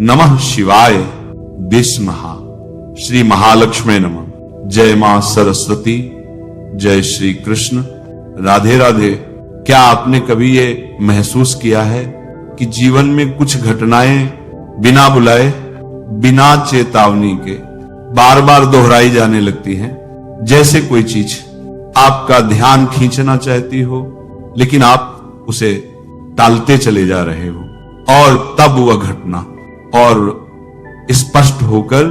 नमः शिवाय दिस्महा। श्री महालक्ष्मी नमः। जय मां सरस्वती। जय श्री कृष्ण। राधे राधे। क्या आपने कभी ये महसूस किया है कि जीवन में कुछ घटनाएं बिना बुलाए, बिना चेतावनी के बार बार दोहराई जाने लगती हैं? जैसे कोई चीज आपका ध्यान खींचना चाहती हो, लेकिन आप उसे टालते चले जा रहे हो, और तब वह घटना और स्पष्ट होकर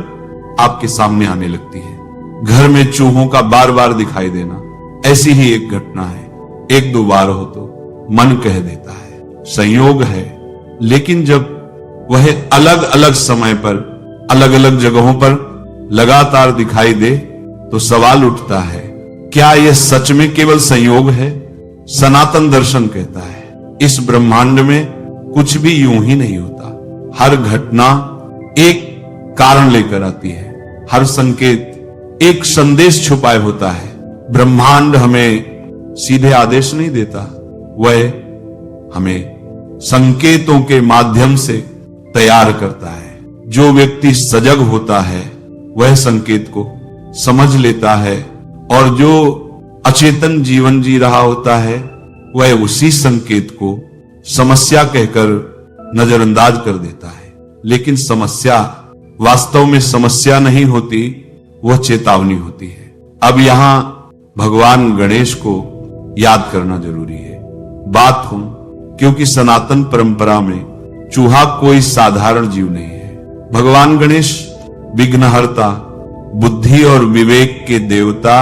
आपके सामने आने लगती है। घर में चूहों का बार बार दिखाई देना ऐसी ही एक घटना है। एक दो बार हो तो मन कह देता है संयोग है, लेकिन जब वह अलग अलग समय पर, अलग अलग जगहों पर लगातार दिखाई दे तो सवाल उठता है, क्या यह सच में केवल संयोग है? सनातन दर्शन कहता है इस ब्रह्मांड में कुछ भी यूं ही नहीं होता। हर घटना एक कारण लेकर आती है, हर संकेत एक संदेश छुपाए होता है। ब्रह्मांड हमें सीधे आदेश नहीं देता, वह हमें संकेतों के माध्यम से तैयार करता है। जो व्यक्ति सजग होता है वह संकेत को समझ लेता है, और जो अचेतन जीवन जी रहा होता है वह उसी संकेत को समस्या कहकर नजरअंदाज कर देता है। लेकिन समस्या वास्तव में समस्या नहीं होती, वह चेतावनी होती है। अब यहां भगवान गणेश को याद करना जरूरी है। बात हो क्योंकि सनातन परंपरा में चूहा कोई साधारण जीव नहीं है। भगवान गणेश विघ्नहर्ता, बुद्धि और विवेक के देवता,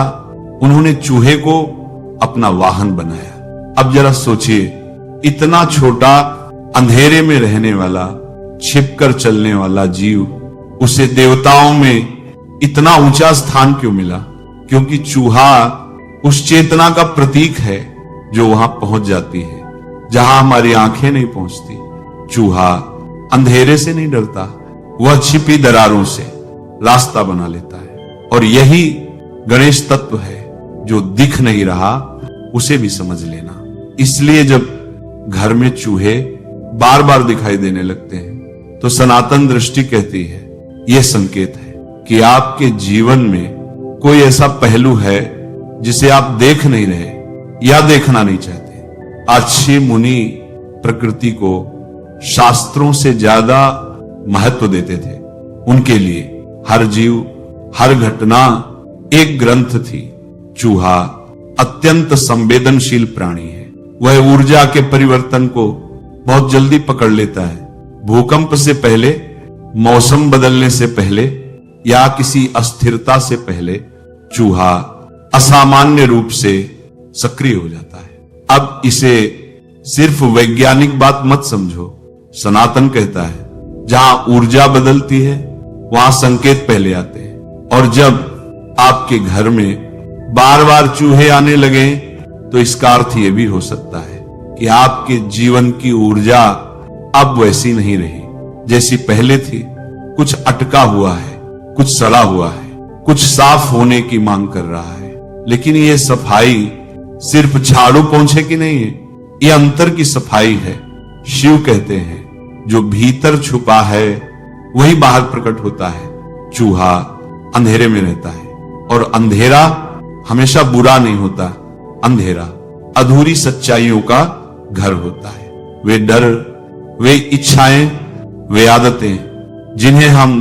उन्होंने चूहे को अपना वाहन बनाया। अब जरा सोचिए, इतना छोटा अंधेरे में रहने वाला, छिपकर चलने वाला जीव, उसे देवताओं में इतना ऊंचा स्थान क्यों मिला? क्योंकि चूहा उस चेतना का प्रतीक है जो वहां पहुंच जाती है जहां हमारी आंखें नहीं पहुंचती। चूहा अंधेरे से नहीं डरता, वह छिपी दरारों से रास्ता बना लेता है। और यही गणेश तत्व है, जो दिख नहीं रहा उसे भी समझ लेना। इसलिए जब घर में चूहे बार बार दिखाई देने लगते हैं तो सनातन दृष्टि कहती है यह संकेत है कि आपके जीवन में कोई ऐसा पहलू है जिसे आप देख नहीं रहे या देखना नहीं चाहते। अच्छी मुनि प्रकृति को शास्त्रों से ज्यादा महत्व देते थे। उनके लिए हर जीव, हर घटना एक ग्रंथ थी। चूहा अत्यंत संवेदनशील प्राणी है। वह ऊर्जा के परिवर्तन को बहुत जल्दी पकड़ लेता है। भूकंप से पहले, मौसम बदलने से पहले या किसी अस्थिरता से पहले चूहा असामान्य रूप से सक्रिय हो जाता है। अब इसे सिर्फ वैज्ञानिक बात मत समझो। सनातन कहता है जहां ऊर्जा बदलती है वहां संकेत पहले आते हैं। और जब आपके घर में बार बार चूहे आने लगे तो इसका अर्थ यह भी हो सकता है कि आपके जीवन की ऊर्जा अब वैसी नहीं रही जैसी पहले थी। कुछ अटका हुआ है, कुछ सड़ा हुआ है, कुछ साफ होने की मांग कर रहा है। लेकिन यह सफाई सिर्फ झाड़ू पोंछे की नहीं है, यह अंतर की सफाई है। शिव कहते हैं जो भीतर छुपा है वही बाहर प्रकट होता है। चूहा अंधेरे में रहता है, और अंधेरा हमेशा बुरा नहीं होता। अंधेरा अधूरी सच्चाइयों का घर होता है। वे डर, वे इच्छाएं, वे आदतें जिन्हें हम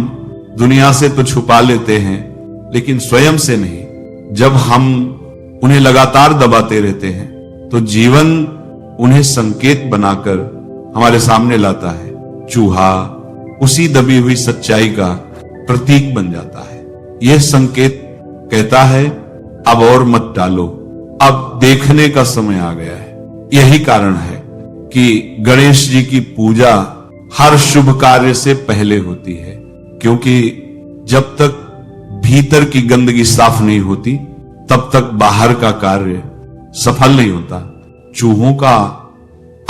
दुनिया से तो छुपा लेते हैं लेकिन स्वयं से नहीं। जब हम उन्हें लगातार दबाते रहते हैं तो जीवन उन्हें संकेत बनाकर हमारे सामने लाता है। चूहा उसी दबी हुई सच्चाई का प्रतीक बन जाता है। यह संकेत कहता है अब और मत टालो, अब देखने का समय आ गया है। यही कारण है कि गणेश जी की पूजा हर शुभ कार्य से पहले होती है, क्योंकि जब तक भीतर की गंदगी साफ नहीं होती तब तक बाहर का कार्य सफल नहीं होता। चूहों का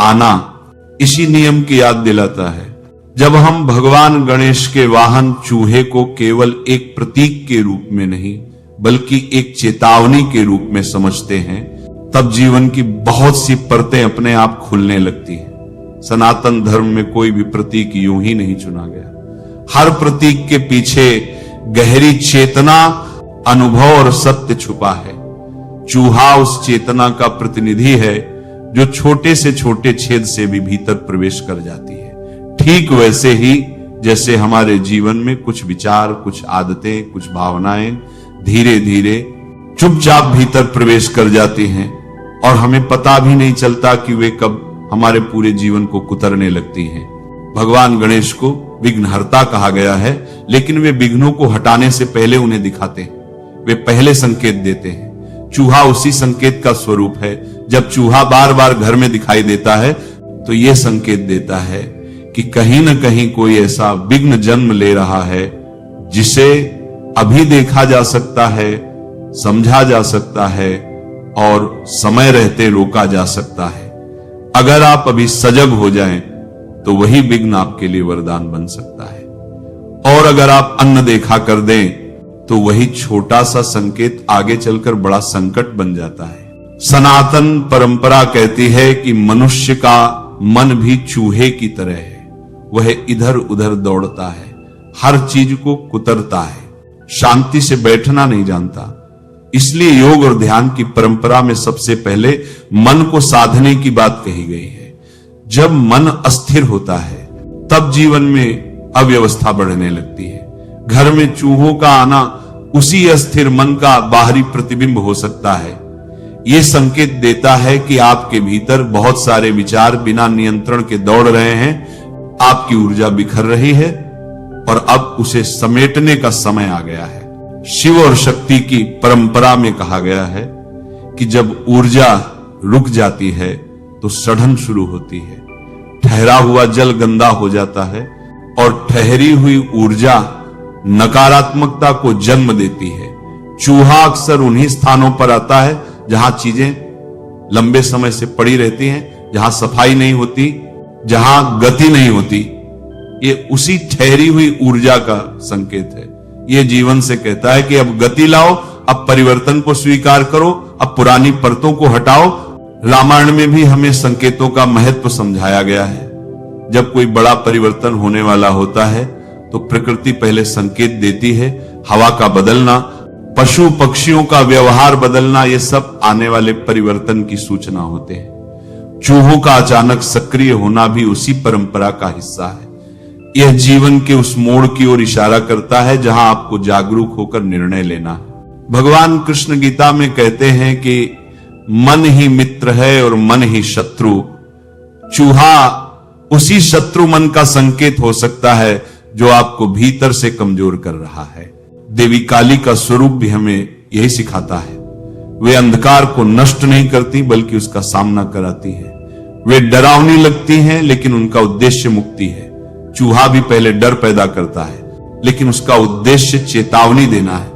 आना इसी नियम की याद दिलाता है। जब हम भगवान गणेश के वाहन चूहे को केवल एक प्रतीक के रूप में नहीं बल्कि एक चेतावनी के रूप में समझते हैं, तब जीवन की बहुत सी परतें अपने आप खुलने लगती हैं। सनातन धर्म में कोई भी प्रतीक यूं ही नहीं चुना गया। हर प्रतीक के पीछे गहरी चेतना, अनुभव और सत्य छुपा है। चूहा उस चेतना का प्रतिनिधि है जो छोटे से छोटे छेद से भी भीतर प्रवेश कर जाती है। ठीक वैसे ही जैसे हमारे जीवन में कुछ विचार, कुछ आदतें, कुछ भावनाएं धीरे धीरे चुपचाप भीतर प्रवेश कर जाती हैं और हमें पता भी नहीं चलता कि वे कब हमारे पूरे जीवन को कुतरने लगती हैं। भगवान गणेश को विघ्नहर्ता कहा गया है, लेकिन वे विघ्नों को हटाने से पहले उन्हें दिखाते हैं। वे पहले संकेत देते हैं। चूहा उसी संकेत का स्वरूप है। जब चूहा बार बार घर में दिखाई देता है तो यह संकेत देता है कि कहीं न कहीं कोई ऐसा विघ्न जन्म ले रहा है जिसे अभी देखा जा सकता है, समझा जा सकता है और समय रहते रोका जा सकता है। अगर आप अभी सजग हो जाएं तो वही विघ्न आपके लिए वरदान बन सकता है। और अगर आप अन्न देखा कर दें तो वही छोटा सा संकेत आगे चलकर बड़ा संकट बन जाता है। सनातन परंपरा कहती है कि मनुष्य का मन भी चूहे की तरह है। वह इधर उधर दौड़ता है, हर चीज को कुतरता है, शांति से बैठना नहीं जानता। इसलिए योग और ध्यान की परंपरा में सबसे पहले मन को साधने की बात कही गई है। जब मन अस्थिर होता है तब जीवन में अव्यवस्था बढ़ने लगती है। घर में चूहों का आना उसी अस्थिर मन का बाहरी प्रतिबिंब हो सकता है। यह संकेत देता है कि आपके भीतर बहुत सारे विचार बिना नियंत्रण के दौड़ रहे हैं, आपकी ऊर्जा बिखर रही है और अब उसे समेटने का समय आ गया है। शिव और शक्ति की परंपरा में कहा गया है कि जब ऊर्जा रुक जाती है तो सड़न शुरू होती है। ठहरा हुआ जल गंदा हो जाता है और ठहरी हुई ऊर्जा नकारात्मकता को जन्म देती है। चूहा अक्सर उन्हीं स्थानों पर आता है जहां चीजें लंबे समय से पड़ी रहती हैं, जहां सफाई नहीं होती, जहां गति नहीं होती। ये उसी ठहरी हुई ऊर्जा का संकेत है। ये जीवन से कहता है कि अब गति लाओ, अब परिवर्तन को स्वीकार करो, अब पुरानी परतों को हटाओ। रामायण में भी हमें संकेतों का महत्व समझाया गया है। जब कोई बड़ा परिवर्तन होने वाला होता है तो प्रकृति पहले संकेत देती है। हवा का बदलना, पशु पक्षियों का व्यवहार बदलना, ये सब आने वाले परिवर्तन की सूचना होते हैं। चूहों का अचानक सक्रिय होना भी उसी परंपरा का हिस्सा है। यह जीवन के उस मोड़ की ओर इशारा करता है जहां आपको जागरूक होकर निर्णय लेना है। भगवान कृष्ण गीता में कहते हैं कि मन ही मित्र है और मन ही शत्रु। चूहा उसी शत्रु मन का संकेत हो सकता है जो आपको भीतर से कमजोर कर रहा है। देवी काली का स्वरूप भी हमें यही सिखाता है। वे अंधकार को नष्ट नहीं करती बल्कि उसका सामना कराती है। वे डरावनी लगती हैं लेकिन उनका उद्देश्य मुक्ति है। चूहा भी पहले डर पैदा करता है लेकिन उसका उद्देश्य चेतावनी देना है।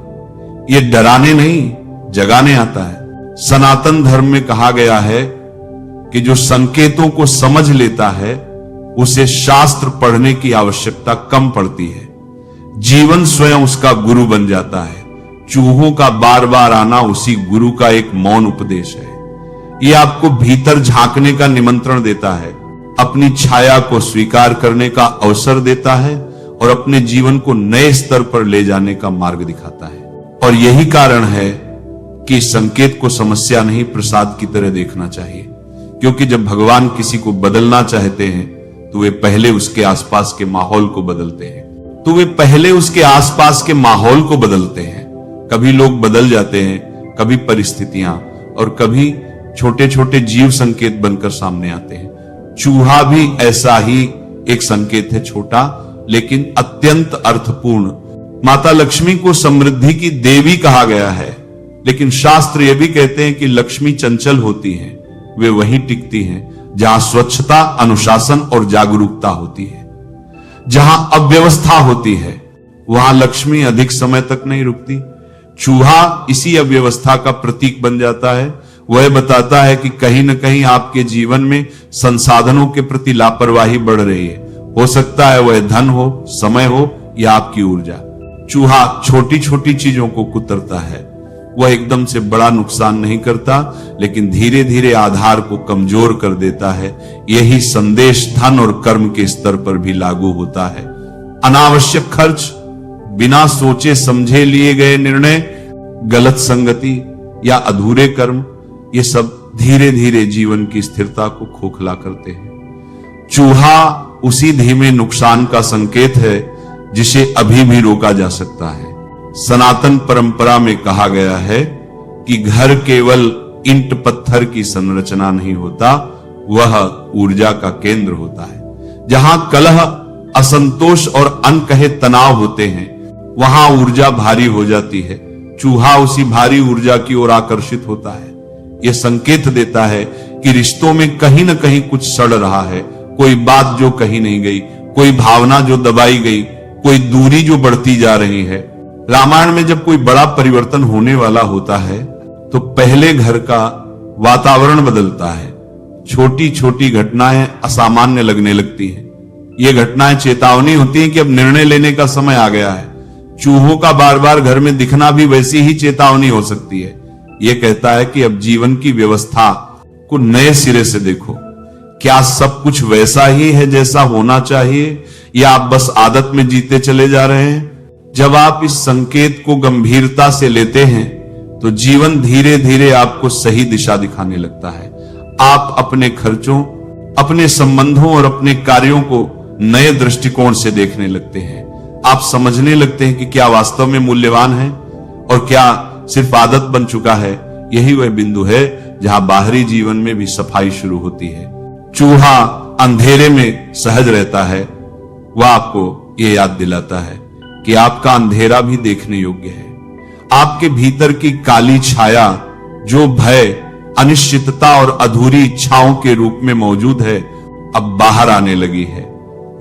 यह डराने नहीं, जगाने आता है। सनातन धर्म में कहा गया है कि जो संकेतों को समझ लेता है उसे शास्त्र पढ़ने की आवश्यकता कम पड़ती है। जीवन स्वयं उसका गुरु बन जाता है। चूहों का बार बार आना उसी गुरु का एक मौन उपदेश है। यह आपको भीतर झांकने का निमंत्रण देता है, अपनी छाया को स्वीकार करने का अवसर देता है और अपने जीवन को नए स्तर पर ले जाने का मार्ग दिखाता है। और यही कारण है कि संकेत को समस्या नहीं प्रसाद की तरह देखना चाहिए, क्योंकि जब भगवान किसी को बदलना चाहते हैं तो वे पहले उसके आसपास के माहौल को बदलते हैं। कभी लोग बदल जाते हैं, कभी परिस्थितियां और कभी छोटे छोटे जीव संकेत बनकर सामने आते हैं। चूहा भी ऐसा ही एक संकेत है, छोटा लेकिन अत्यंत अर्थपूर्ण। माता लक्ष्मी को समृद्धि की देवी कहा गया है, लेकिन शास्त्र यह भी कहते हैं कि लक्ष्मी चंचल होती हैं। वे वहीं टिकती हैं जहां स्वच्छता, अनुशासन और जागरूकता होती है। जहां अव्यवस्था होती है वहां लक्ष्मी अधिक समय तक नहीं रुकती। चूहा इसी अव्यवस्था का प्रतीक बन जाता है। वह बताता है कि कहीं न कहीं आपके जीवन में संसाधनों के प्रति लापरवाही बढ़ रही है। हो सकता है वह धन हो, समय हो या आपकी ऊर्जा। चूहा छोटी छोटी चीजों को कुतरता है। वह एकदम से बड़ा नुकसान नहीं करता, लेकिन धीरे धीरे आधार को कमजोर कर देता है। यही संदेश धन और कर्म के स्तर पर भी लागू होता है। अनावश्यक खर्च, बिना सोचे समझे लिए गए निर्णय, गलत संगति या अधूरे कर्म, ये सब धीरे धीरे जीवन की स्थिरता को खोखला करते हैं। चूहा उसी धीमे नुकसान का संकेत है जिसे अभी भी रोका जा सकता है। सनातन परंपरा में कहा गया है कि घर केवल ईंट पत्थर की संरचना नहीं होता, वह ऊर्जा का केंद्र होता है। जहां कलह, असंतोष और अनकहे तनाव होते हैं, वहां ऊर्जा भारी हो जाती है। चूहा उसी भारी ऊर्जा की ओर आकर्षित होता है। यह संकेत देता है कि रिश्तों में कहीं न कहीं कुछ सड़ रहा है, कोई बात जो कही नहीं गई, कोई भावना जो दबाई गई, कोई दूरी जो बढ़ती जा रही है। रामायण में जब कोई बड़ा परिवर्तन होने वाला होता है तो पहले घर का वातावरण बदलता है। छोटी छोटी घटनाएं असामान्य लगने लगती हैं। ये घटनाएं चेतावनी होती हैं कि अब निर्णय लेने का समय आ गया है। चूहों का बार बार घर में दिखना भी वैसी ही चेतावनी हो सकती है। यह कहता है कि अब जीवन की व्यवस्था को नए सिरे से देखो। क्या सब कुछ वैसा ही है जैसा होना चाहिए, या आप बस आदत में जीते चले जा रहे हैं? जब आप इस संकेत को गंभीरता से लेते हैं तो जीवन धीरे धीरे आपको सही दिशा दिखाने लगता है। आप अपने खर्चों, अपने संबंधों और अपने कार्यों को नए दृष्टिकोण से देखने लगते हैं। आप समझने लगते हैं कि क्या वास्तव में मूल्यवान है और क्या सिर्फ आदत बन चुका है। यही वह बिंदु है जहां बाहरी जीवन में भी सफाई शुरू होती है। चूहा अंधेरे में सहज रहता है, वह आपको यह याद दिलाता है कि आपका अंधेरा भी देखने योग्य है। आपके भीतर की काली छाया, जो भय, अनिश्चितता और अधूरी इच्छाओं के रूप में मौजूद है, अब बाहर आने लगी है।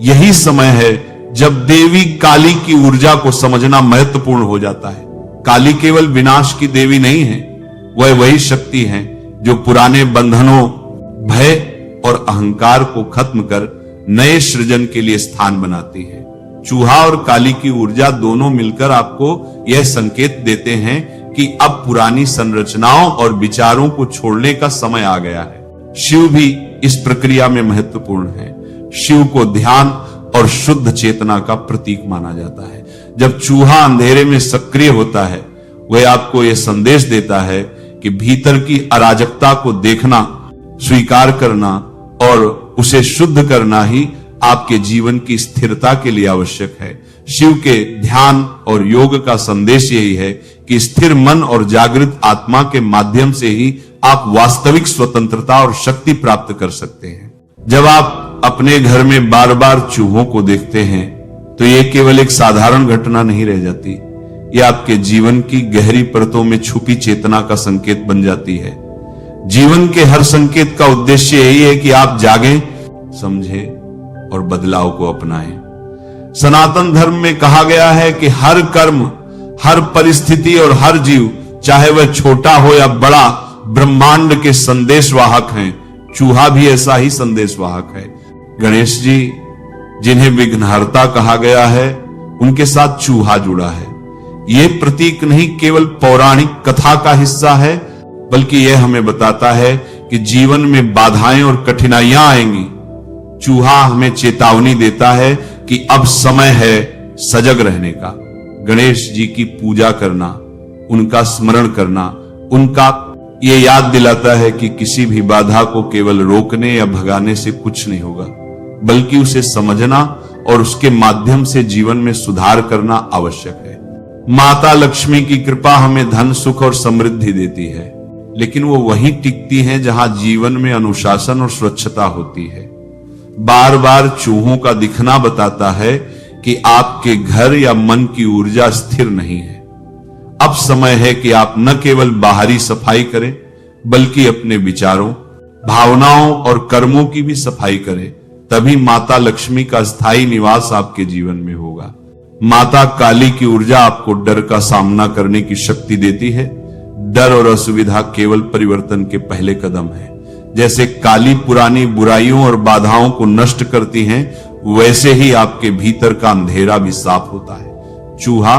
यही समय है जब देवी काली की ऊर्जा को समझना महत्वपूर्ण हो जाता है। काली केवल विनाश की देवी नहीं है, वह वही शक्ति है जो पुराने बंधनों, भय और अहंकार को खत्म कर नए सृजन के लिए स्थान बनाती है। चूहा और काली की ऊर्जा दोनों मिलकर आपको यह संकेत देते हैं कि अब पुरानी संरचनाओं और विचारों को छोड़ने का समय आ गया है। शिव भी इस प्रक्रिया में महत्वपूर्ण है। शिव को ध्यान और शुद्ध चेतना का प्रतीक माना जाता है। जब चूहा अंधेरे में सक्रिय होता है, वह आपको यह संदेश देता है कि भीतर की अराजकता को देखना, स्वीकार करना और उसे शुद्ध करना ही आपके जीवन की स्थिरता के लिए आवश्यक है। शिव के ध्यान और योग का संदेश यही है कि स्थिर मन और जागृत आत्मा के माध्यम से ही आप वास्तविक स्वतंत्रता और शक्ति प्राप्त कर सकते हैं। जब आप अपने घर में बार बार चूहों को देखते हैं तो यह केवल एक साधारण घटना नहीं रह जाती, यह आपके जीवन की गहरी परतों में छुपी चेतना का संकेत बन जाती है। जीवन के हर संकेत का उद्देश्य यही है कि आप जागें, समझें और बदलाव को अपनाएं। सनातन धर्म में कहा गया है कि हर कर्म, हर परिस्थिति और हर जीव, चाहे वह छोटा हो या बड़ा, ब्रह्मांड के संदेशवाहक हैं। चूहा भी ऐसा ही संदेशवाहक है। गणेश जी, जिन्हें विघ्नहर्ता कहा गया है, उनके साथ चूहा जुड़ा है। यह प्रतीक नहीं केवल पौराणिक कथा का हिस्सा है, बल्कि यह हमें बताता है कि जीवन में बाधाएं और कठिनाइयां आएंगी। चूहा हमें चेतावनी देता है कि अब समय है सजग रहने का। गणेश जी की पूजा करना, उनका स्मरण करना, उनका ये याद दिलाता है कि किसी भी बाधा को केवल रोकने या भगाने से कुछ नहीं होगा, बल्कि उसे समझना और उसके माध्यम से जीवन में सुधार करना आवश्यक है। माता लक्ष्मी की कृपा हमें धन, सुख और समृद्धि देती है, लेकिन वो वहीं टिकती है जहां जीवन में अनुशासन और स्वच्छता होती है। बार बार चूहों का दिखना बताता है कि आपके घर या मन की ऊर्जा स्थिर नहीं है। अब समय है कि आप न केवल बाहरी सफाई करें, बल्कि अपने विचारों, भावनाओं और कर्मों की भी सफाई करें। तभी माता लक्ष्मी का स्थायी निवास आपके जीवन में होगा। माता काली की ऊर्जा आपको डर का सामना करने की शक्ति देती है। डर और असुविधा केवल परिवर्तन के पहले कदम है। जैसे काली पुरानी बुराइयों और बाधाओं को नष्ट करती हैं, वैसे ही आपके भीतर का अंधेरा भी साफ होता है। चूहा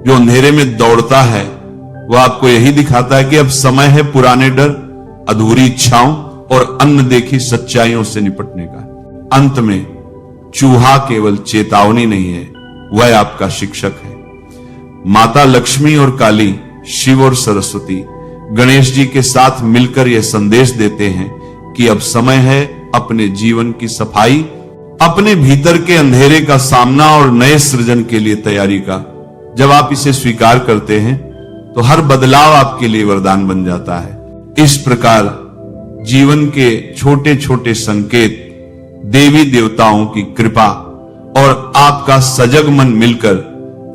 जो अंधेरे में दौड़ता है, वह आपको यही दिखाता है कि अब समय है पुराने डर, अधूरी इच्छाओं और अनदेखी सच्चाइयों से निपटने का। अंत में चूहा केवल चेतावनी नहीं है, वह आपका शिक्षक है। माता लक्ष्मी और काली, शिव और सरस्वती गणेश जी के साथ मिलकर यह संदेश देते हैं कि अब समय है अपने जीवन की सफाई, अपने भीतर के अंधेरे का सामना और नए सृजन के लिए तैयारी का। जब आप इसे स्वीकार करते हैं तो हर बदलाव आपके लिए वरदान बन जाता है। इस प्रकार जीवन के छोटे छोटे संकेत, देवी देवताओं की कृपा और आपका सजग मन मिलकर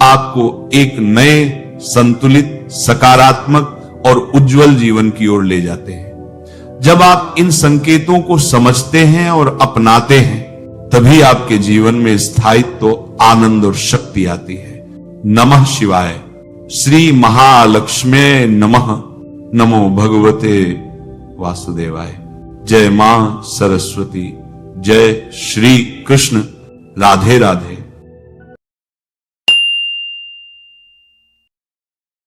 आपको एक नए संतुलित, सकारात्मक और उज्जवल जीवन की ओर ले जाते हैं। जब आप इन संकेतों को समझते हैं और अपनाते हैं, तभी आपके जीवन में स्थायित्व, आनंद और शक्ति आती है। नमः शिवाय। श्री महालक्ष्मी नमः। नमो भगवते वासुदेवाय। जय मां सरस्वती। जय श्री कृष्ण। राधे राधे।